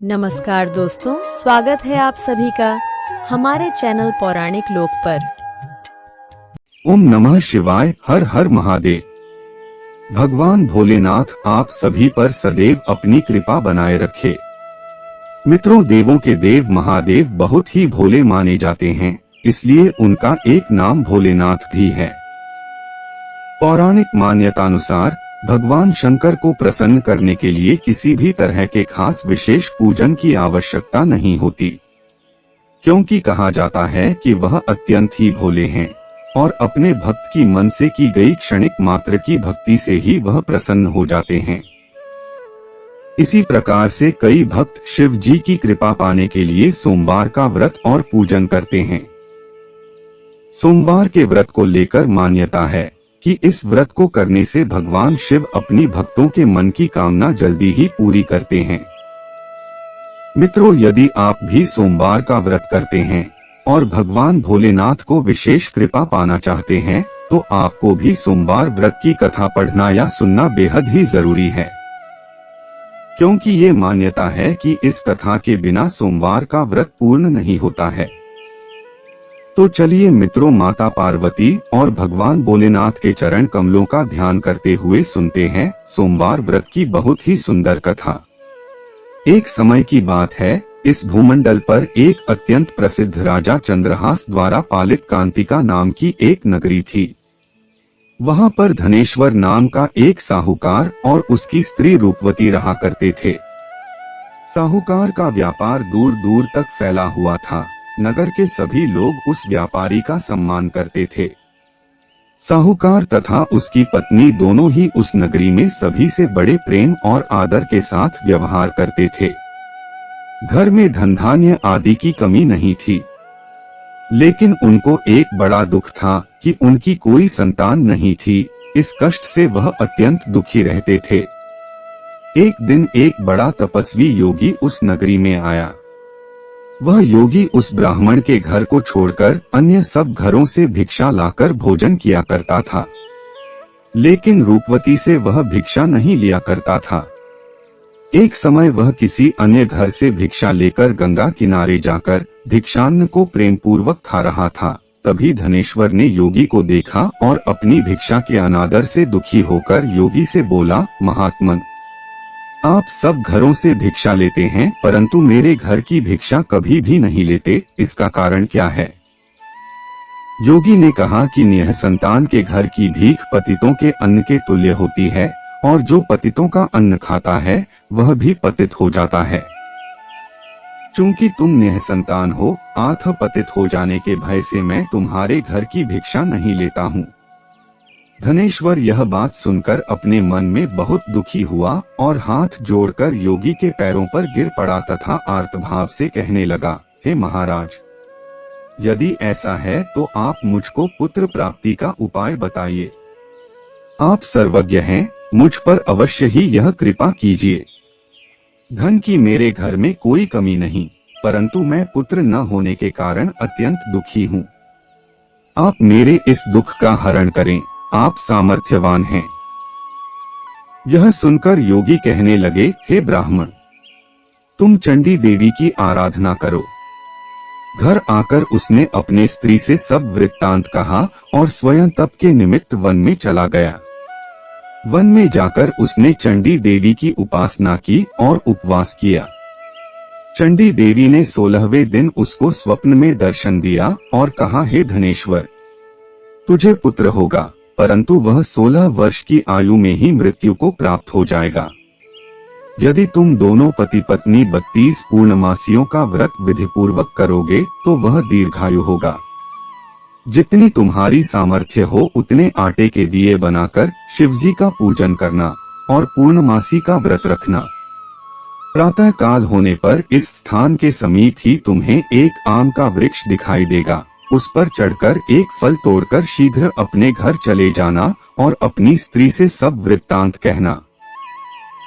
नमस्कार दोस्तों, स्वागत है आप सभी का हमारे चैनल पौराणिक लोक पर। ओम नमः शिवाय। हर हर महादेव। भगवान भोलेनाथ आप सभी पर सदैव अपनी कृपा बनाए रखे। मित्रों, देवों के देव महादेव बहुत ही भोले माने जाते हैं, इसलिए उनका एक नाम भोलेनाथ भी है। पौराणिक मान्यतानुसार भगवान शंकर को प्रसन्न करने के लिए किसी भी तरह के खास विशेष पूजन की आवश्यकता नहीं होती, क्योंकि कहा जाता है कि वह अत्यंत ही भोले हैं और अपने भक्त की मन से की गई क्षणिक मात्र की भक्ति से ही वह प्रसन्न हो जाते हैं। इसी प्रकार से कई भक्त शिव जी की कृपा पाने के लिए सोमवार का व्रत और पूजन करते हैं। सोमवार के व्रत को लेकर मान्यता है कि इस व्रत को करने से भगवान शिव अपनी भक्तों के मन की कामना जल्दी ही पूरी करते हैं। मित्रों, यदि आप भी सोमवार का व्रत करते हैं और भगवान भोलेनाथ को विशेष कृपा पाना चाहते हैं, तो आपको भी सोमवार व्रत की कथा पढ़ना या सुनना बेहद ही जरूरी है, क्योंकि ये मान्यता है कि इस कथा के बिना सोमवार का व्रत पूर्ण नहीं होता है। तो चलिए मित्रों, माता पार्वती और भगवान भोलेनाथ के चरण कमलों का ध्यान करते हुए सुनते हैं सोमवार व्रत की बहुत ही सुंदर कथा। एक समय की बात है, इस भूमंडल पर एक अत्यंत प्रसिद्ध राजा चंद्रहास द्वारा पालित कांतिका नाम की एक नगरी थी। वहां पर धनेश्वर नाम का एक साहूकार और उसकी स्त्री रूपवती रहा करते थे। साहूकार का व्यापार दूर दूर तक फैला हुआ था। नगर के सभी लोग उस व्यापारी का सम्मान करते थे। साहूकार तथा उसकी पत्नी दोनों ही उस नगरी में सभी से बड़े प्रेम और आदर के साथ व्यवहार करते थे। घर में धन धान्य आदि की कमी नहीं थी, लेकिन उनको एक बड़ा दुख था कि उनकी कोई संतान नहीं थी। इस कष्ट से वह अत्यंत दुखी रहते थे। एक दिन एक बड़ा तपस्वी योगी उस नगरी में आया। वह योगी उस ब्राह्मण के घर को छोड़कर अन्य सब घरों से भिक्षा लाकर भोजन किया करता था, लेकिन रूपवती से वह भिक्षा नहीं लिया करता था। एक समय वह किसी अन्य घर से भिक्षा लेकर गंगा किनारे जाकर भिक्षान्न को प्रेम पूर्वक खा रहा था। तभी धनेश्वर ने योगी को देखा और अपनी भिक्षा के अनादर से दुखी होकर योगी से बोला, महात्मन, आप सब घरों से भिक्षा लेते हैं, परंतु मेरे घर की भिक्षा कभी भी नहीं लेते, इसका कारण क्या है? योगी ने कहा कि निःसंतान के घर की भीख पतितों के अन्न के तुल्य होती है, और जो पतितों का अन्न खाता है वह भी पतित हो जाता है। चूंकि तुम निःसंतान हो, आठ पतित हो जाने के भय से मैं तुम्हारे घर की भिक्षा नहीं लेता हूँ। धनेश्वर यह बात सुनकर अपने मन में बहुत दुखी हुआ और हाथ जोड़कर योगी के पैरों पर गिर पड़ा तथा आर्तभाव से कहने लगा, हे महाराज, यदि ऐसा है तो आप मुझको पुत्र प्राप्ति का उपाय बताइए। आप सर्वज्ञ हैं, मुझ पर अवश्य ही यह कृपा कीजिए। धन की मेरे घर में कोई कमी नहीं, परंतु मैं पुत्र न होने के कारण अत्यंत दुखी हूँ। आप मेरे इस दुख का हरण करें, आप सामर्थ्यवान हैं। यह सुनकर योगी कहने लगे, हे ब्राह्मण, तुम चंडी देवी की आराधना करो। घर आकर उसने अपने स्त्री से सब वृत्तांत कहा और स्वयं तप के निमित्त वन में चला गया। वन में जाकर उसने चंडी देवी की उपासना की और उपवास किया। चंडी देवी ने 16वें दिन उसको स्वप्न में दर्शन दिया और कहा, हे धनेश्वर, तुझे पुत्र होगा, परंतु वह 16 वर्ष की आयु में ही मृत्यु को प्राप्त हो जाएगा। यदि तुम दोनों पति पत्नी 32 पूर्णमासियों का व्रत विधि पूर्वक करोगे तो वह दीर्घायु होगा। जितनी तुम्हारी सामर्थ्य हो उतने आटे के दिए बनाकर शिवजी का पूजन करना और पूर्णमासी का व्रत रखना। प्रातः काल होने पर इस स्थान के समीप ही तुम्हें एक आम का वृक्ष दिखाई देगा। उस पर चढ़कर एक फल तोड़कर शीघ्र अपने घर चले जाना और अपनी स्त्री से सब वृत्तांत कहना।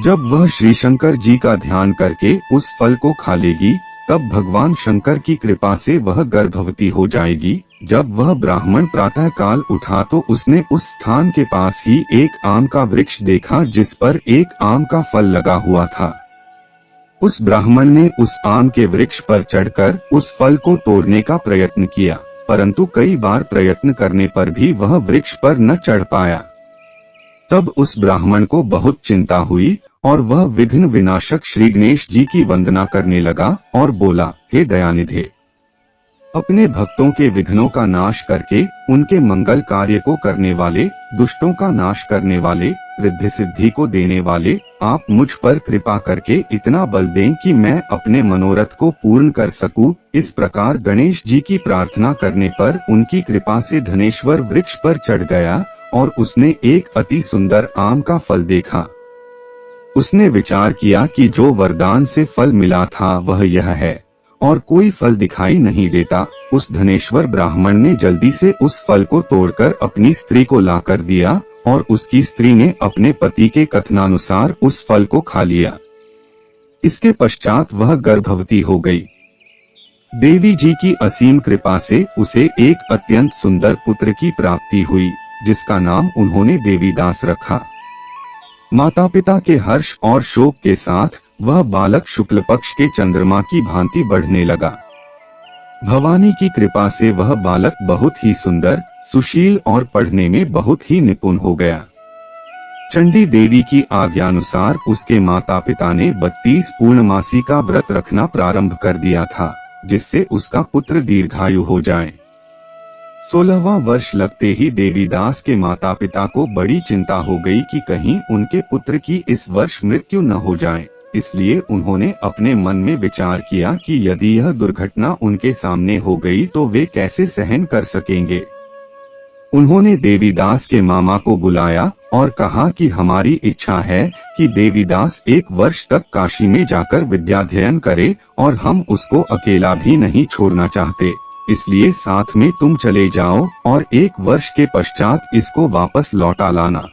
जब वह श्री शंकर जी का ध्यान करके उस फल को खा लेगी, तब भगवान शंकर की कृपा से वह गर्भवती हो जाएगी। जब वह ब्राह्मण प्रातः काल उठा तो उसने उस स्थान के पास ही एक आम का वृक्ष देखा जिस पर एक आम का फल लगा हुआ था। उस ब्राह्मण ने उस आम के वृक्ष पर चढ़कर उस फल को तोड़ने का प्रयत्न किया, परंतु कई बार प्रयत्न करने पर भी वह वृक्ष पर न चढ़ पाया। तब उस ब्राह्मण को बहुत चिंता हुई और वह विघ्न विनाशक श्री गणेश जी की वंदना करने लगा और बोला, हे दयानिधे, अपने भक्तों के विघ्नों का नाश करके उनके मंगल कार्य को करने वाले, दुष्टों का नाश करने वाले, रिद्धि सिद्धि को देने वाले, आप मुझ पर कृपा करके इतना बल दें कि मैं अपने मनोरथ को पूर्ण कर सकूं। इस प्रकार गणेश जी की प्रार्थना करने पर उनकी कृपा से धनेश्वर वृक्ष पर चढ़ गया और उसने एक अति सुंदर आम का फल देखा। उसने विचार किया कि जो वरदान से फल मिला था वह यह है और कोई फल दिखाई नहीं देता। उस धनेश्वर ब्राह्मण ने जल्दी से उस फल को तोड़कर अपनी स्त्री को लाकर दिया और उसकी स्त्री ने अपने पति के कथनानुसार उस फल को खा लिया। इसके पश्चात वह गर्भवती हो गई। देवी जी की असीम कृपा से उसे एक अत्यंत सुंदर पुत्र की प्राप्ति हुई, जिसका नाम उन्होंने देवीदास रखा। माता पिता के हर्ष और शोक के साथ वह बालक शुक्ल पक्ष के चंद्रमा की भांति बढ़ने लगा। भवानी की कृपा से वह बालक बहुत ही सुंदर, सुशील और पढ़ने में बहुत ही निपुण हो गया। चंडी देवी की आज्ञानुसार उसके माता पिता ने 32 पूर्णमासी का व्रत रखना प्रारंभ कर दिया था, जिससे उसका पुत्र दीर्घायु हो जाए। 16वां वर्ष लगते ही देवीदास के माता पिता को बड़ी चिंता हो गई कि कहीं उनके पुत्र की इस वर्ष मृत्यु न हो जाए। इसलिए उन्होंने अपने मन में विचार किया कि यदि यह दुर्घटना उनके सामने हो गई तो वे कैसे सहन कर सकेंगे। उन्होंने देवीदास के मामा को बुलाया और कहा कि हमारी इच्छा है कि देवीदास 1 वर्ष तक काशी में जाकर विद्याध्ययन करे और हम उसको अकेला भी नहीं छोड़ना चाहते, इसलिए साथ में तुम चले जाओ और 1 वर्ष के पश्चात इसको वापस लौटा लाना।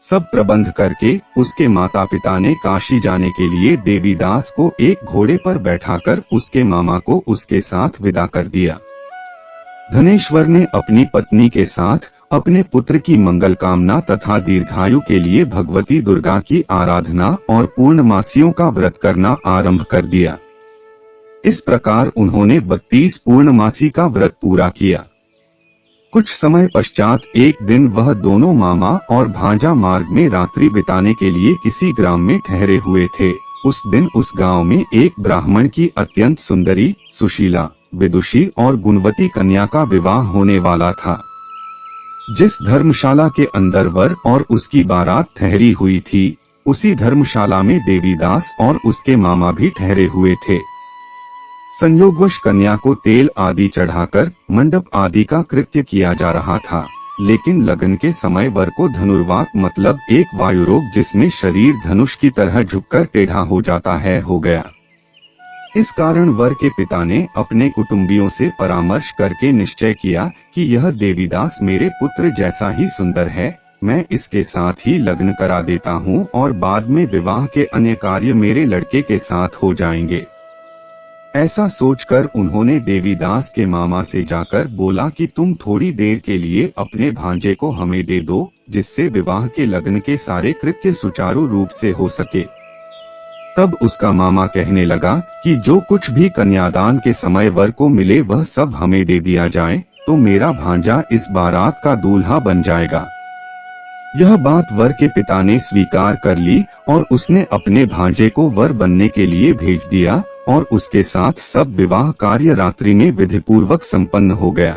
सब प्रबंध करके उसके माता पिता ने काशी जाने के लिए देवीदास को एक घोड़े पर बैठाकर उसके मामा को उसके साथ विदा कर दिया। धनेश्वर ने अपनी पत्नी के साथ अपने पुत्र की मंगल कामना तथा दीर्घायु के लिए भगवती दुर्गा की आराधना और पूर्णमासियों का व्रत करना आरंभ कर दिया। इस प्रकार उन्होंने 32 पूर्णमासी का व्रत पूरा किया। कुछ समय पश्चात एक दिन वह दोनों मामा और भांजा मार्ग में रात्रि बिताने के लिए किसी ग्राम में ठहरे हुए थे। उस दिन उस गांव में एक ब्राह्मण की अत्यंत सुंदरी, सुशीला, विदुषी और गुणवती कन्या का विवाह होने वाला था। जिस धर्मशाला के अंदर वर और उसकी बारात ठहरी हुई थी, उसी धर्मशाला में देवीदास और उसके मामा भी ठहरे हुए थे। संयोगवश कन्या को तेल आदि चढ़ाकर मंडप आदि का कृत्य किया जा रहा था, लेकिन लगन के समय वर को धनुर्वात मतलब एक वायुरोग जिसमें शरीर धनुष की तरह झुककर टेढ़ा हो जाता है हो गया। इस कारण वर के पिता ने अपने कुटुंबियों से परामर्श करके निश्चय किया कि यह देवीदास मेरे पुत्र जैसा ही सुंदर है, मैं इसके साथ ही लग्न करा देता हूँ और बाद में विवाह के अन्य कार्य मेरे लड़के के साथ हो जाएंगे। ऐसा सोचकर उन्होंने देवीदास के मामा से जाकर बोला कि तुम थोड़ी देर के लिए अपने भांजे को हमें दे दो, जिससे विवाह के लग्न के सारे कृत्य सुचारू रूप से हो सके। तब उसका मामा कहने लगा कि जो कुछ भी कन्यादान के समय वर को मिले वह सब हमें दे दिया जाए, तो मेरा भांजा इस बारात का दूल्हा बन जाएगा। यह बात वर के पिता ने स्वीकार कर ली और उसने अपने भांजे को वर बनने के लिए भेज दिया और उसके साथ सब विवाह कार्य रात्रि में विधि पूर्वक संपन्न हो गया।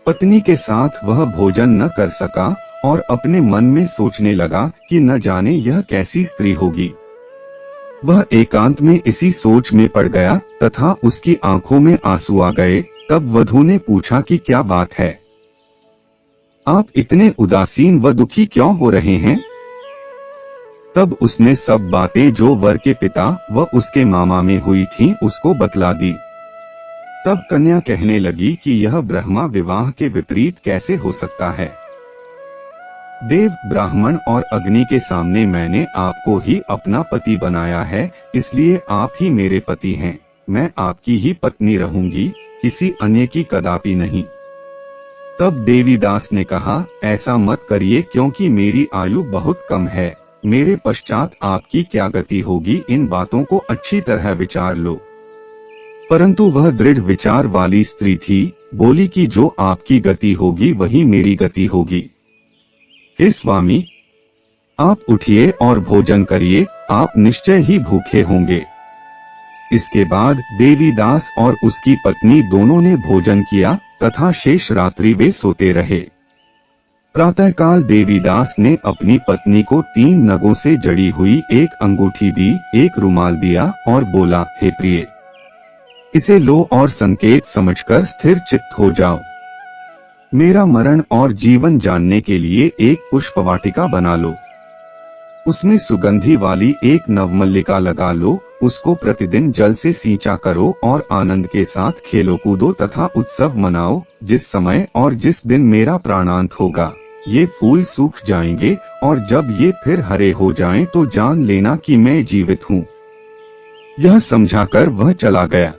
पत्नी के साथ वह भोजन न कर सका और अपने मन में सोचने लगा कि न जाने यह कैसी स्त्री होगी। वह एकांत में इसी सोच में पड़ गया तथा उसकी आंखों में आंसू आ गए। तब वधू ने पूछा कि क्या बात है, आप इतने उदासीन व दुखी क्यों हो रहे हैं? तब उसने सब बातें जो वर के पिता व उसके मामा में हुई थीं उसको बतला दी। तब कन्या कहने लगी कि यह ब्रह्मा विवाह के विपरीत कैसे हो सकता है। देव, ब्राह्मण और अग्नि के सामने मैंने आपको ही अपना पति बनाया है, इसलिए आप ही मेरे पति हैं। मैं आपकी ही पत्नी रहूंगी, किसी अन्य की कदापि नहीं। तब देवीदास ने कहा, ऐसा मत करिए क्योंकि मेरी आयु बहुत कम है। मेरे पश्चात आपकी क्या गति होगी, इन बातों को अच्छी तरह विचार लो। परंतु वह दृढ़ विचार वाली स्त्री थी, बोली कि जो आपकी गति होगी वही मेरी गति होगी। हे स्वामी, आप उठिए और भोजन करिए, आप निश्चय ही भूखे होंगे। इसके बाद देवीदास और उसकी पत्नी दोनों ने भोजन किया तथा शेष रात्रि वे सोते रहे। प्रातःकाल देवीदास ने अपनी पत्नी को 3 नगों से जड़ी हुई एक अंगूठी दी, एक रुमाल दिया और बोला, हे प्रिय, इसे लो और संकेत समझकर स्थिर चित्त हो जाओ। मेरा मरण और जीवन जानने के लिए एक पुष्पवाटिका बना लो, उसमें सुगंधी वाली एक नवमल्लिका लगा लो, उसको प्रतिदिन जल से सींचा करो और आनंद के साथ खेलो कूदो तथा उत्सव मनाओ। जिस समय और जिस दिन मेरा प्राणांत होगा ये फूल सूख जाएंगे और जब ये फिर हरे हो जाएं तो जान लेना कि मैं जीवित हूँ। यह समझाकर वह चला गया।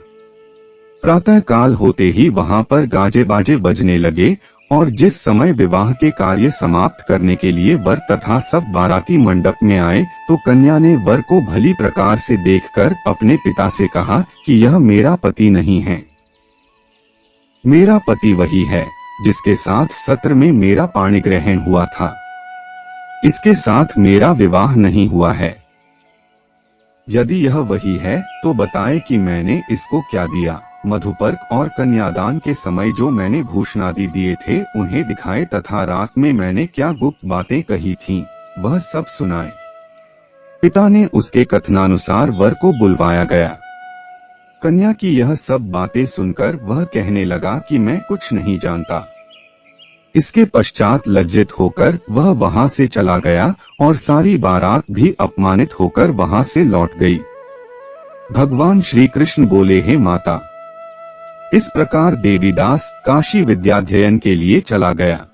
प्रातः काल होते ही वहाँ पर गाजे बाजे बजने लगे और जिस समय विवाह के कार्य समाप्त करने के लिए वर तथा सब बाराती मंडप में आए तो कन्या ने वर को भली प्रकार से देखकर अपने पिता से कहा कि यह मेरा पति नहीं है, मेरा पति वही है जिसके साथ सत्र में मेरा पाणिग्रहण हुआ था, इसके साथ मेरा विवाह नहीं हुआ है। यदि यह वही है तो बताए कि मैंने इसको क्या दिया। मधुपर्क और कन्यादान के समय जो मैंने भूषणादि दिए थे उन्हें दिखाए तथा रात में मैंने क्या गुप्त बातें कही थीं, वह सब सुनाए। पिता ने उसके कथनानुसार वर को बुलवाया गया। कन्या की यह सब बातें सुनकर वह कहने लगा कि मैं कुछ नहीं जानता। इसके पश्चात लज्जित होकर वह वहां से चला गया और सारी बारात भी अपमानित होकर वहां से लौट गई। भगवान श्री कृष्ण बोले, हे माता, इस प्रकार देवीदास काशी विद्याध्ययन के लिए चला गया।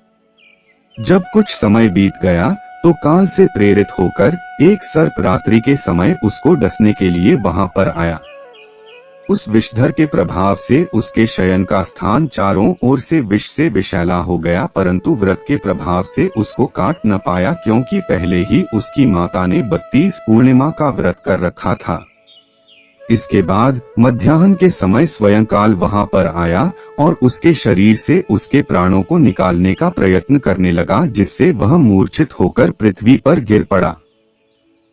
जब कुछ समय बीत गया तो काल से प्रेरित होकर एक सर्प रात्रि के समय उसको डसने के लिए वहां पर आया। उस विषधर के प्रभाव से उसके शयन का स्थान चारों ओर से विष से विषैला हो गया, परंतु व्रत के प्रभाव से उसको काट न पाया, क्योंकि पहले ही उसकी माता ने 32 पूर्णिमा का व्रत कर रखा था। इसके बाद मध्याह्न के समय स्वयं काल वहां पर आया और उसके शरीर से उसके प्राणों को निकालने का प्रयत्न करने लगा, जिससे वह मूर्छित होकर पृथ्वी पर गिर पड़ा।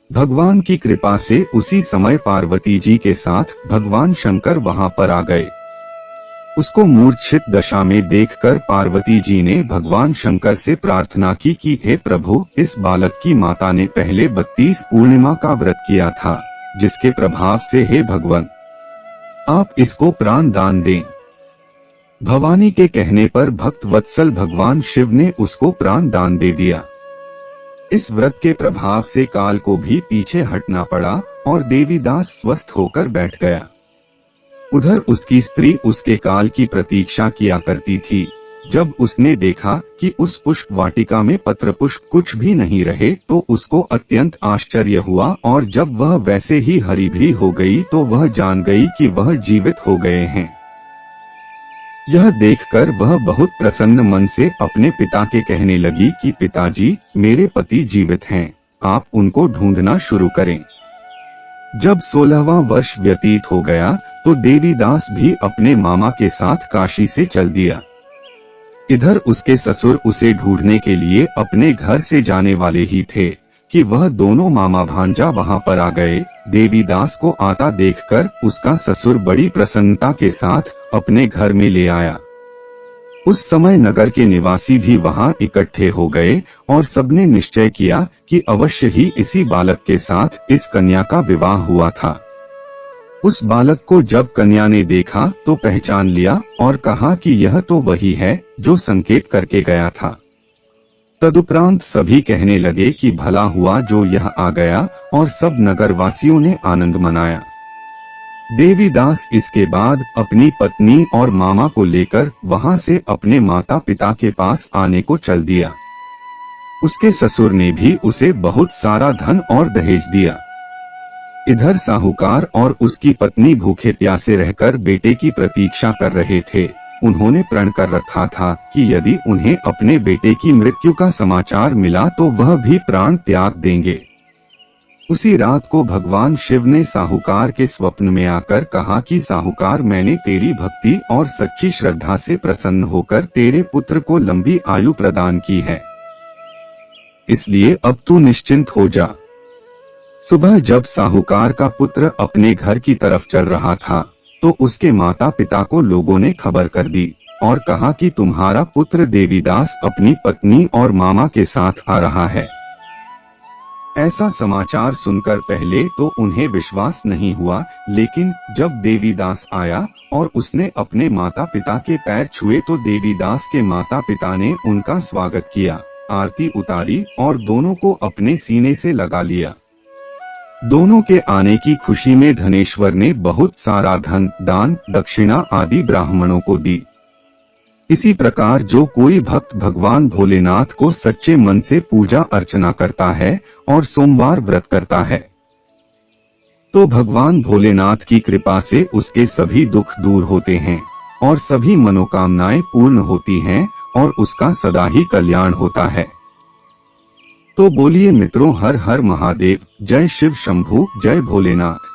भगवान की कृपा से उसी समय पार्वती जी के साथ भगवान शंकर वहां पर आ गए। उसको मूर्छित दशा में देखकर पार्वती जी ने भगवान शंकर से प्रार्थना की कि हे प्रभु, इस बालक की माता ने पहले 32 पूर्णिमा का व्रत किया था, जिसके प्रभाव से हे भगवान आप इसको प्राण दान दें। भवानी के कहने पर भक्त वत्सल भगवान शिव ने उसको प्राण दान दे दिया। इस व्रत के प्रभाव से काल को भी पीछे हटना पड़ा और देवीदास स्वस्थ होकर बैठ गया। उधर उसकी स्त्री उसके काल की प्रतीक्षा किया करती थी। जब उसने देखा कि उस पुष्प वाटिका में पत्र पुष्प कुछ भी नहीं रहे तो उसको अत्यंत आश्चर्य हुआ, और जब वह वैसे ही हरी भरी हो गई तो वह जान गई कि वह जीवित हो गए हैं। यह देखकर वह बहुत प्रसन्न मन से अपने पिता के कहने लगी कि पिताजी, मेरे पति जीवित हैं, आप उनको ढूंढना शुरू करें। जब 16वां वर्ष व्यतीत हो गया तो देवीदास भी अपने मामा के साथ काशी से चल दिया। इधर उसके ससुर उसे ढूंढने के लिए अपने घर से जाने वाले ही थे कि वह दोनों मामा भांजा वहां पर आ गए। देवीदास को आता देखकर उसका ससुर बड़ी प्रसन्नता के साथ अपने घर में ले आया। उस समय नगर के निवासी भी वहां इकट्ठे हो गए और सबने निश्चय किया कि अवश्य ही इसी बालक के साथ इस कन्या का विवाह हुआ था। उस बालक को जब कन्या ने देखा तो पहचान लिया और कहा कि यह तो वही है जो संकेत करके गया था। तदुपरांत सभी कहने लगे कि भला हुआ जो यह आ गया, और सब नगरवासियों ने आनंद मनाया। देवीदास इसके बाद अपनी पत्नी और मामा को लेकर वहां से अपने माता पिता के पास आने को चल दिया। उसके ससुर ने भी उसे बहुत सारा धन और दहेज दिया। इधर साहूकार और उसकी पत्नी भूखे प्यासे रहकर बेटे की प्रतीक्षा कर रहे थे। उन्होंने प्रण कर रखा था कि यदि उन्हें अपने बेटे की मृत्यु का समाचार मिला तो वह भी प्राण त्याग देंगे। उसी रात को भगवान शिव ने साहूकार के स्वप्न में आकर कहा कि साहूकार, मैंने तेरी भक्ति और सच्ची श्रद्धा से प्रसन्न होकर तेरे पुत्र को लंबी आयु प्रदान की है, इसलिए अब तू निश्चिंत हो जा। सुबह जब साहूकार का पुत्र अपने घर की तरफ चल रहा था तो उसके माता पिता को लोगों ने खबर कर दी और कहा कि तुम्हारा पुत्र देवीदास अपनी पत्नी और मामा के साथ आ रहा है। ऐसा समाचार सुनकर पहले तो उन्हें विश्वास नहीं हुआ, लेकिन जब देवीदास आया और उसने अपने माता पिता के पैर छुए तो देवीदास के माता पिता ने उनका स्वागत किया, आरती उतारी और दोनों को अपने सीने से लगा लिया। दोनों के आने की खुशी में धनेश्वर ने बहुत सारा धन, दान, दक्षिणा आदि ब्राह्मणों को दी। इसी प्रकार जो कोई भक्त भगवान भोलेनाथ को सच्चे मन से पूजा अर्चना करता है और सोमवार व्रत करता है तो भगवान भोलेनाथ की कृपा से उसके सभी दुख दूर होते हैं और सभी मनोकामनाएं पूर्ण होती हैं और उसका सदा ही कल्याण होता है। तो बोलिए मित्रों, हर हर महादेव, जय शिव शंभू, जय भोलेनाथ।